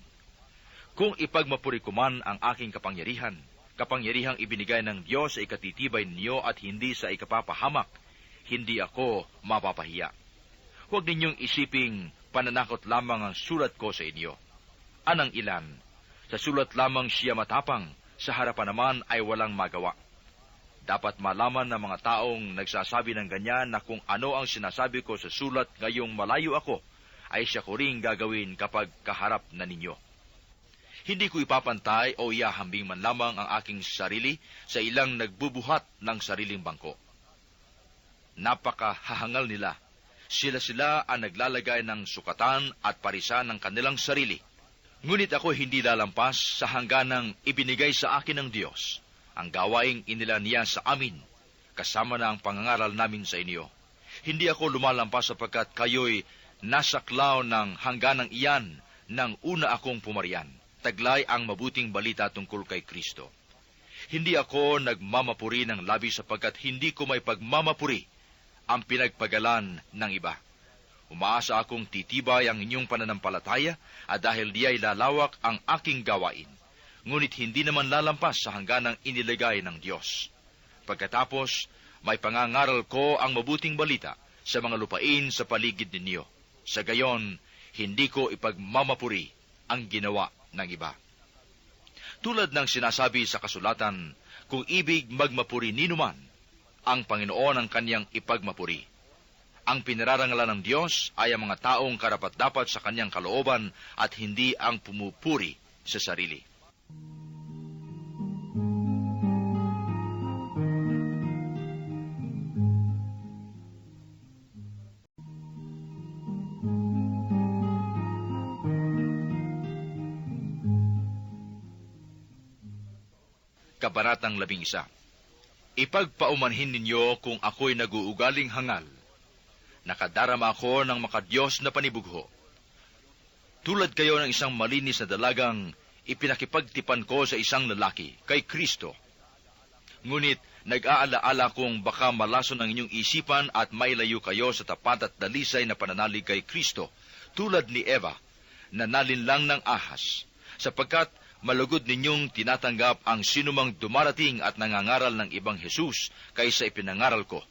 Kung ipagmapuri ko man ang aking kapangyarihang ibinigay ng Diyos sa ikatitibay ninyo at hindi sa ikapapahamak, hindi ako mapapahiya. Huwag ninyong isiping pananakot lamang ang sulat ko sa inyo. Anang ilan, sa sulat lamang siya matapang, sa harapan naman ay walang magawa. Dapat malaman ng mga taong nagsasabi ng ganyan na kung ano ang sinasabi ko sa sulat ngayong malayo ako, ay siya ko ring gagawin kapag kaharap na ninyo. Hindi ko ipapantay o iahambing man lamang ang aking sarili sa ilang nagbubuhat ng sariling bangko. Napakahahangal nila. Sila ang naglalagay ng sukatan at parisan ng kanilang sarili. Ngunit ako hindi lalampas sa hangganang ibinigay sa akin ng Diyos. Ang gawaing inila niya sa amin, kasama na ang pangangaral namin sa inyo. Hindi ako lumalampas sapagkat kayo'y nasaklaw ng hangganang iyan nang una akong pumarian. Taglay ang mabuting balita tungkol kay Kristo. Hindi ako nagmamapuri ng labis sapagkat hindi ko may pagmamapuri ang pinagpagalan ng iba. Umaasa akong titibay ang inyong pananampalataya at dahil diya'y lalawak ang aking gawain. Ngunit hindi naman lalampas sa hangganang inilagay ng Diyos. Pagkatapos, may pangangaral ko ang mabuting balita sa mga lupain sa paligid ninyo. Sa gayon, hindi ko ipagmamapuri ang ginawa ng iba. Tulad ng sinasabi sa kasulatan, kung ibig magmapuri ninuman, ang Panginoon ang kaniyang ipagmapuri. Ang pinararangalan ng Diyos ay ang mga taong karapat-dapat sa kaniyang kalooban at hindi ang pumupuri sa sarili. Kabanatang 11. Ipagpaumanhin ninyo kung ako'y naguugaling hangal. Nakadarama ako ng makadiyos na panibugho. Tulad kayo ng isang malinis na dalagang ipinakipagtipan ko sa isang lalaki, kay Kristo. Ngunit nag-aalaala kong baka malason ang inyong isipan at mailayo kayo sa tapat at dalisay na pananalig kay Kristo, tulad ni Eva, na nalinlang ng ahas, sapagkat malugod ninyong tinatanggap ang sinumang dumarating at nangangaral ng ibang Jesus kaysa ipinangaral ko.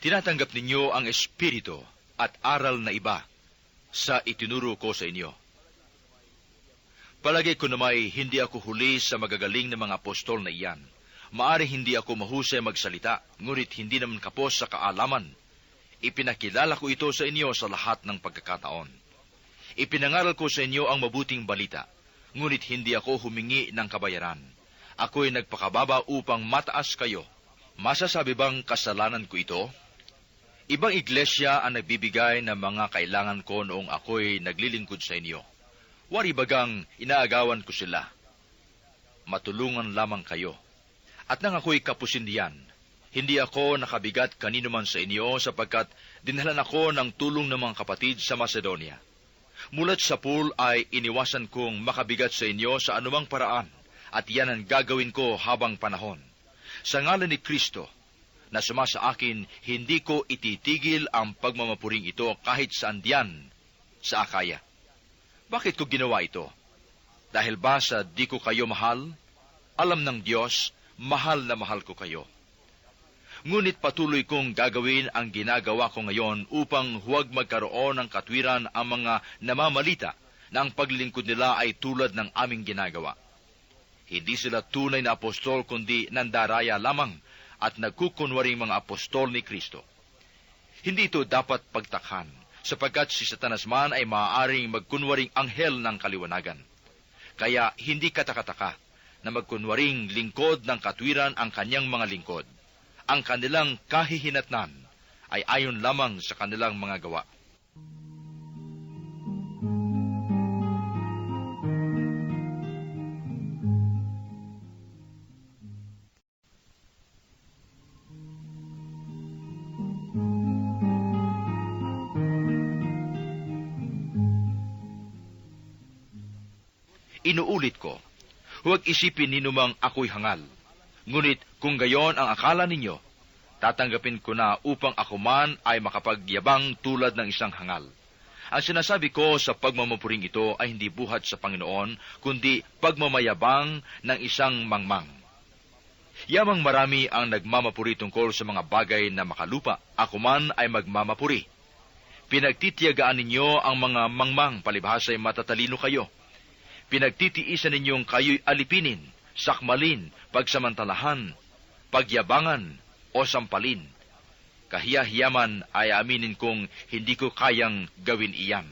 Tinatanggap ninyo ang espiritu at aral na iba sa itinuro ko sa inyo. Palagay ko namay hindi ako huli sa magagaling na mga apostol na iyan. Maari hindi ako mahusay magsalita, ngunit hindi naman kapos sa kaalaman. Ipinakilala ko ito sa inyo sa lahat ng pagkakataon. Ipinangaral ko sa inyo ang mabuting balita, ngunit hindi ako humingi ng kabayaran. Ako'y nagpakababa upang mataas kayo. Masasabi bang kasalanan ko ito? Ibang iglesia ang nagbibigay ng mga kailangan ko noong ako'y naglilingkod sa inyo. Wari bagang inaagawan ko sila. Matulungan lamang kayo. At nang ako'y kapusin diyan, hindi ako nakabigat kanino man sa inyo sapagkat dinhalan ako ng tulong ng mga kapatid sa Macedonia. Mulat sa pool ay iniwasan kong makabigat sa inyo sa anumang paraan, at yan ang gagawin ko habang panahon. Sa ngalan ni Kristo, na sumasa akin, hindi ko ititigil ang pagmamapuring ito kahit saan diyan sa Akaya. Bakit ko ginawa ito? Dahil ba sa di ko kayo mahal? Alam ng Diyos, mahal na mahal ko kayo. Ngunit patuloy kong gagawin ang ginagawa ko ngayon upang huwag magkaroon ng katwiran ang mga namamalita na ang paglilingkod nila ay tulad ng aming ginagawa. Hindi sila tunay na apostol kundi nandaraya lamang at nagkukunwaring mga apostol ni Kristo. Hindi ito dapat pagtakhan, sapagkat si Satanas man ay maaaring magkunwaring anghel ng kaliwanagan. Kaya hindi katakataka na magkunwaring lingkod ng katwiran ang kanyang mga lingkod. Ang kanilang kahihinatnan ay ayon lamang sa kanilang mga gawa. Inuulit ko, huwag isipin ninumang ako'y hangal. Ngunit kung gayon ang akala ninyo, tatanggapin ko na upang ako man ay makapagyabang tulad ng isang hangal. Ang sinasabi ko sa pagmamapuring ito ay hindi buhat sa Panginoon, kundi pagmamayabang ng isang mangmang. Yamang marami ang nagmamapuri tungkol sa mga bagay na makalupa, ako man ay magmamapuri. Pinagtitiyagaan ninyo ang mga mangmang, palibhasa'y matatalino kayo. Pinagtitiisan ninyong kayo'y alipinin, sakmalin, pagsamantalahan, pagyabangan, o sampalin. Kahiya-hiyaman ay aminin kong hindi ko kayang gawin iyan.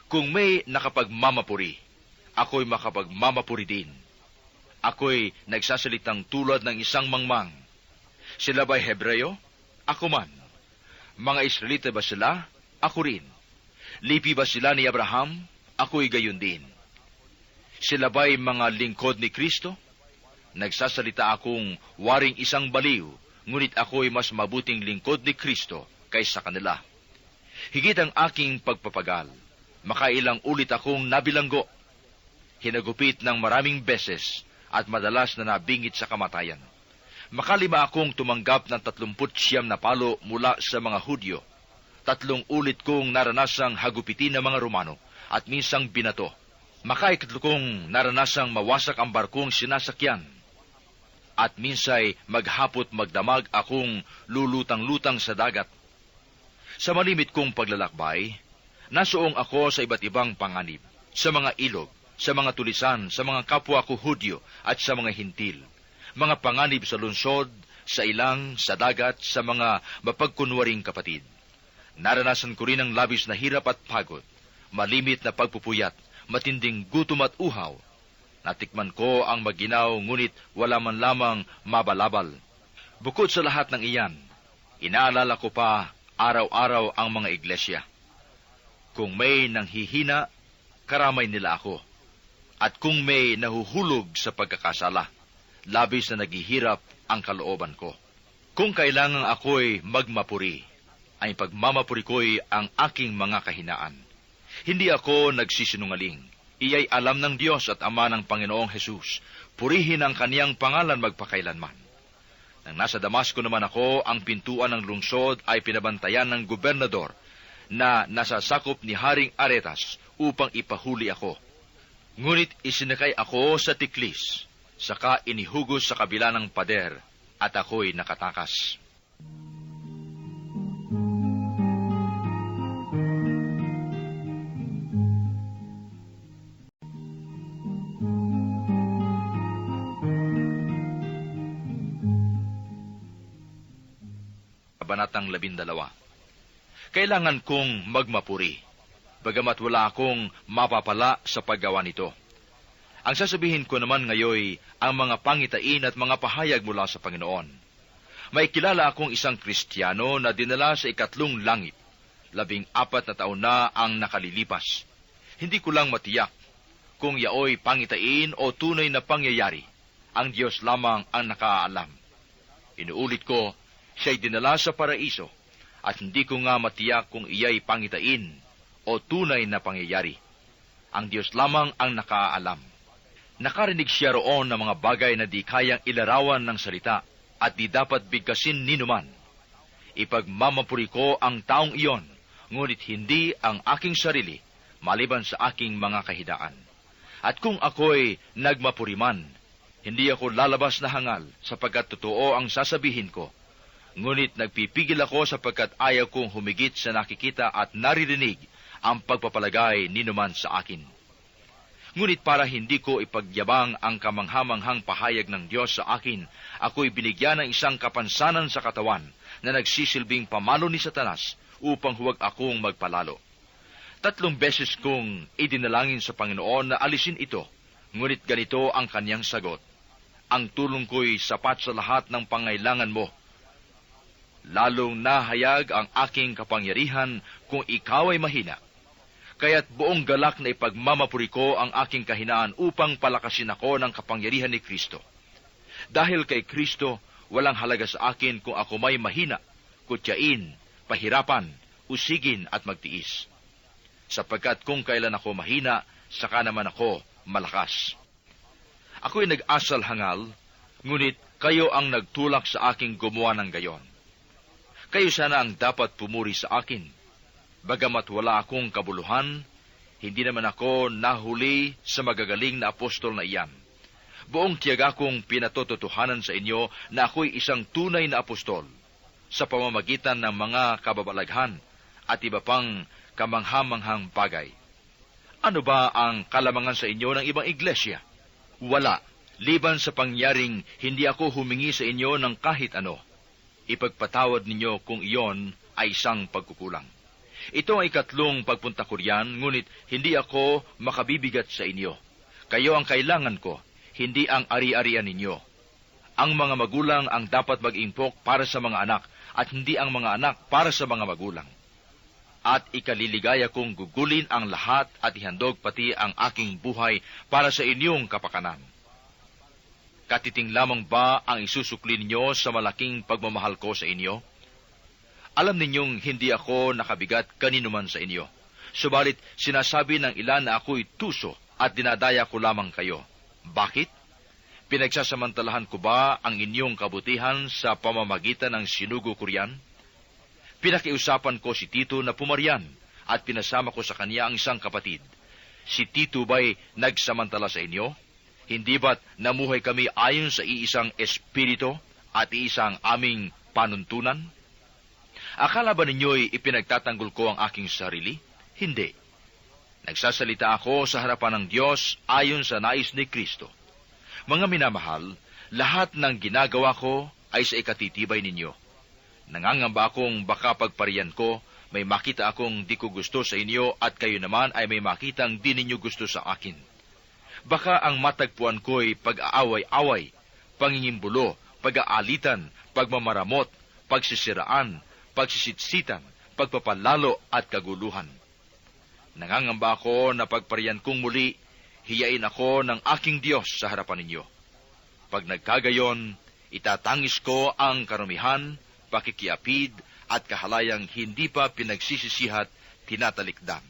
Kung may nakapagmamapuri, ako'y makapagmamapuri din. Ako'y nagsasalitang tulad ng isang mangmang. Sila ba'y Hebreo? Ako man. Mga Israelita ba sila? Ako rin. Lipi ba sila ni Abraham? Ako'y gayon din. Sila ba'y mga lingkod ni Kristo? Nagsasalita akong waring isang baliw, ngunit ako'y mas mabuting lingkod ni Kristo kaysa kanila. Higit ang aking pagpapagal, makailang ulit akong nabilanggo, hinagupit ng maraming beses at madalas na nabingit sa kamatayan. Makalima akong tumanggap ng 39 na palo mula sa mga Hudyo. 3 ulit kong naranasang hagupitin ng mga Romano at minsang binato. Makaikatlo kong naranasang mawasak ang barkong sinasakyan. At minsay maghapot magdamag akong lulutang-lutang sa dagat. Sa malimit kong paglalakbay, nasuong ako sa iba't ibang panganib, sa mga ilog, sa mga tulisan, sa mga kapwa ko Hudyo at sa mga hintil. Mga panganib sa lungsod, sa ilang, sa dagat, sa mga mapagkunwaring kapatid. Naranasan ko rin ang labis na hirap at pagod, malimit na pagpupuyat, matinding gutom at uhaw. Natikman ko ang maginaw, ngunit wala man lamang mabalabal. Bukod sa lahat ng iyan, inaalala ko pa araw-araw ang mga iglesia. Kung may nanghihina, karamay nila ako. At kung may nahuhulog sa pagkakasala, labis na naghihirap ang kalooban ko. Kung kailangan ako'y magmapuri, ay pagmamapuri ko'y ang aking mga kahinaan. Hindi ako nagsisinungaling. Iya'y alam ng Diyos at Ama ng Panginoong Hesus. Purihin ang kaniyang pangalan magpakailanman. Nang nasa Damasco naman ako, ang pintuan ng lungsod ay pinabantayan ng gobernador na nasasakop ni Haring Aretas upang ipahuli ako. Ngunit isinakay ako sa tiklis, saka inihugos sa kabila ng pader, at ako'y nakatakas. Kabanatang 12. Kailangan kong magmapuri, bagamat wala akong mapapala sa paggawa nito. Ang sasabihin ko naman ngayoy ang mga pangitain at mga pahayag mula sa Panginoon. May kilala akong isang Kristiyano na dinala sa 3 langit. 14 na taon na ang nakalilipas. Hindi ko lang matiyak kung yaoy pangitain o tunay na pangyayari. Ang Diyos lamang ang nakaalam. Inuulit ko, siya'y dinala sa paraiso, at hindi ko nga matiyak kung iya'y pangitain o tunay na pangyayari. Ang Diyos lamang ang nakaalam. Nakarinig siya roon ng mga bagay na di kayang ilarawan ng salita at di dapat bigkasin ninuman. Ipagmamapuri ko ang taong iyon, ngunit hindi ang aking sarili, maliban sa aking mga kahidaan. At kung ako'y nagmapuri man, hindi ako lalabas na hangal sapagkat totoo ang sasabihin ko. Ngunit nagpipigil ako sapagkat ayaw kong humigit sa nakikita at naririnig ang pagpapalagay ninuman sa akin. Ngunit para hindi ko ipagyabang ang kamanghamanghang pahayag ng Diyos sa akin, ako'y binigyan ng isang kapansanan sa katawan na nagsisilbing pamalo ni Satanas upang huwag akong magpalalo. 3 beses kong idinalangin sa Panginoon na alisin ito, ngunit ganito ang kanyang sagot. Ang tulong ko'y sapat sa lahat ng pangailangan mo. Lalong nahayag ang aking kapangyarihan kung ikaw ay mahina. Kaya't buong galak na ipagmamapuri ko ang aking kahinaan upang palakasin ako ng kapangyarihan ni Kristo. Dahil kay Kristo, walang halaga sa akin kung ako may mahina, kutyain, pahirapan, usigin at magtiis. Sapagkat kung kailan ako mahina, saka naman ako malakas. Ako'y nag-asal hangal, ngunit kayo ang nagtulak sa aking gumawa ng gayon. Kayo sana ang dapat pumuri sa akin. Bagamat wala akong kabuluhan, hindi naman ako nahuli sa magagaling na apostol na iyan. Buong tiyaga kong pinatototohanan sa inyo na ako'y isang tunay na apostol sa pamamagitan ng mga kababalaghan at iba pang kamanghamanghang bagay. Ano ba ang kalamangan sa inyo ng ibang iglesia? Wala, liban sa pangyaring hindi ako humingi sa inyo ng kahit ano. Ipagpatawad ninyo kung iyon ay isang pagkukulang. Ito ang 3 pagpunta ko riyan, ngunit hindi ako makabibigat sa inyo. Kayo ang kailangan ko, hindi ang ari-arian ninyo. Ang mga magulang ang dapat mag-impok para sa mga anak, at hindi ang mga anak para sa mga magulang. At ikaliligaya kong gugulin ang lahat at ihandog pati ang aking buhay para sa inyong kapakanan. Katiting lamang ba ang isusukli ninyo sa malaking pagmamahal ko sa inyo? Alam ninyong hindi ako nakabigat kaninuman sa inyo. Subalit sinasabi ng ilan na ako'y tuso at dinadaya ko lamang kayo. Bakit? Pinagsasamantalahan ko ba ang inyong kabutihan sa pamamagitan ng sinugo ko riyan? Pinakiusapan ko si Tito na pumaryan at pinasama ko sa kanya ang isang kapatid. Si Tito ba'y nagsamantala sa inyo? Hindi ba't namuhay kami ayon sa iisang espiritu at iisang aming panuntunan? Akala ba ninyo'y ipinagtatanggol ko ang aking sarili? Hindi. Nagsasalita ako sa harapan ng Diyos ayon sa nais ni Kristo. Mga minamahal, lahat ng ginagawa ko ay sa ikatitibay ninyo. Nangangamba akong baka pagpariyan ko, may makita akong di ko gusto sa inyo at kayo naman ay may makitang di ninyo gusto sa akin. Baka ang matagpuan ko'y pag-aaway-away, pangingimbulo, pag-aalitan, pagmamaramot, pagsisiraan, pagsisitsitan, pagpapalalo at kaguluhan. Nangangamba ako na pagpariyan kong muli, hiyain ako ng aking Diyos sa harapan ninyo. Pag nagkagayon, itatangis ko ang karumihan, pakikiapid at kahalayang hindi pa pinagsisisihat tinatalikdan.